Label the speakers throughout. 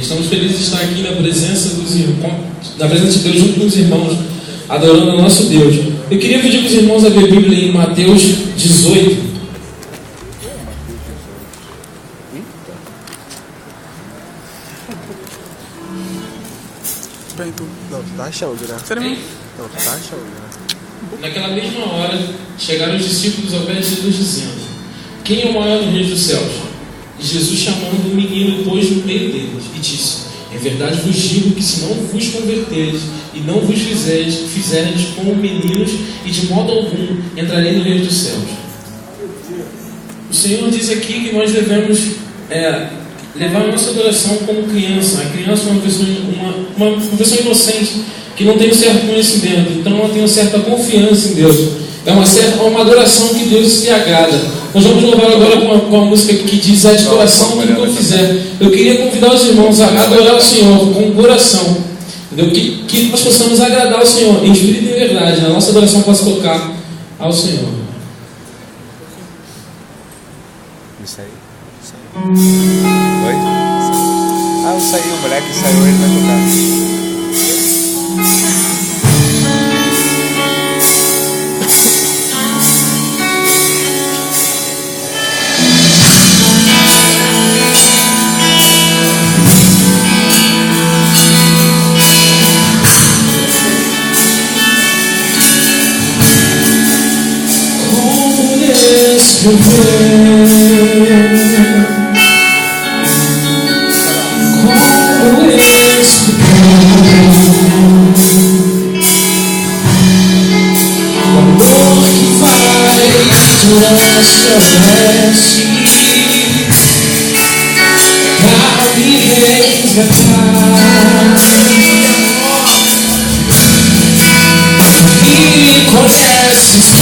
Speaker 1: Estamos felizes de estar aqui na presença dos irmãos, na presença de Deus junto com os irmãos, adorando o nosso Deus. Eu queria pedir para os irmãos abrir a Bíblia em Mateus 18.
Speaker 2: Não, tu tá achando, né?
Speaker 1: Hein?
Speaker 2: Não, tu tá achando, né?
Speaker 1: Naquela mesma hora, chegaram os discípulos ao pé de Jesus dizendo: quem é o maior no reino dos céus? E Jesus, chamando o menino, pôs no meio deles e disse: em verdade vos digo que se não vos converterdes e não vos fizerdes como meninos, e de modo algum entrarei no reino dos céus. O Senhor diz aqui que nós devemos levar a nossa adoração como criança. A criança é uma pessoa inocente, que não tem um certo conhecimento, então ela tem uma certa confiança em Deus. É uma adoração que Deus se agrada. Nós vamos louvar agora com uma música que diz: é de coração tudo que eu fizer. Eu queria convidar os irmãos a adorar o Senhor com o coração, entendeu? Que nós possamos agradar o Senhor em espírito e em verdade. A nossa adoração possa tocar ao Senhor.
Speaker 2: Isso aí. Oi? Ah, eu saí, o moleque saiu, ele vai tocar.
Speaker 1: Como explicar o amor que faz durante a noite pra me resgatar e conheces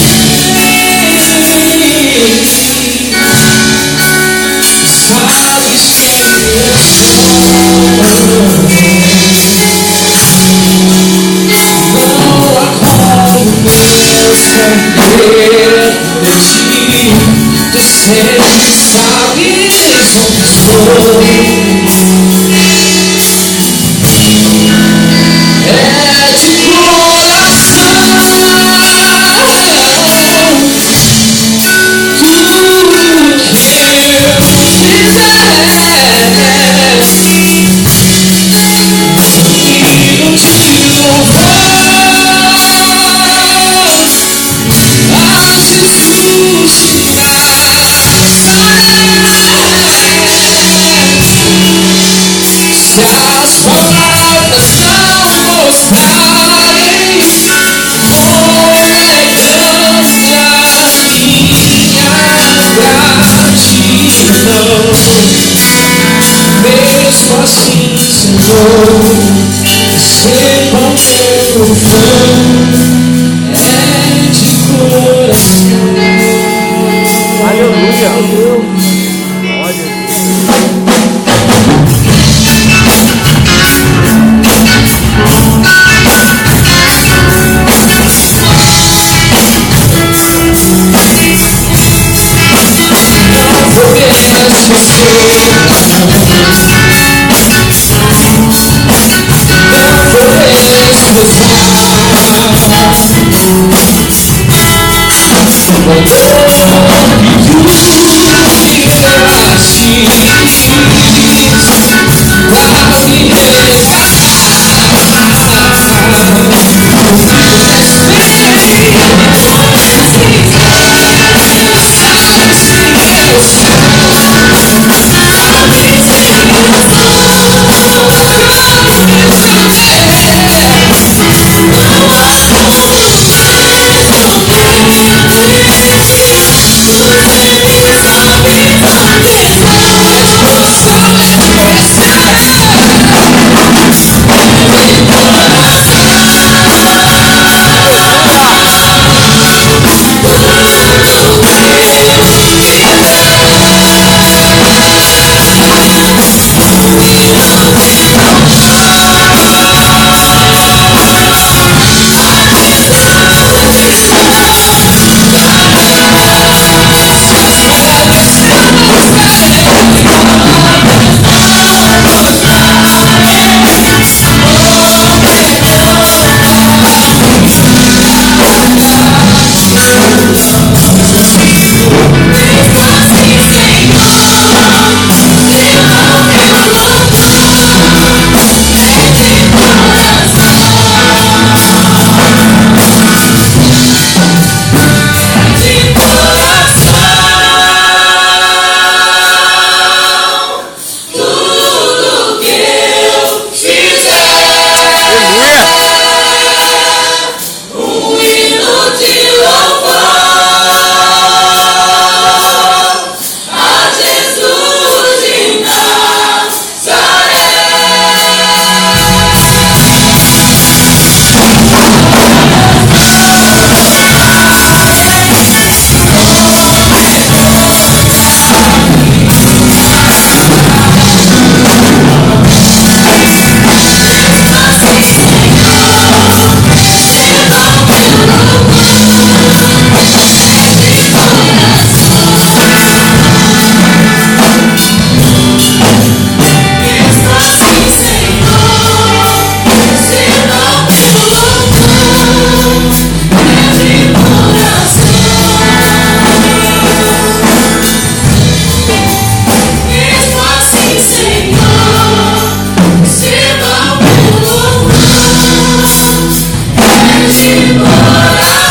Speaker 3: coração.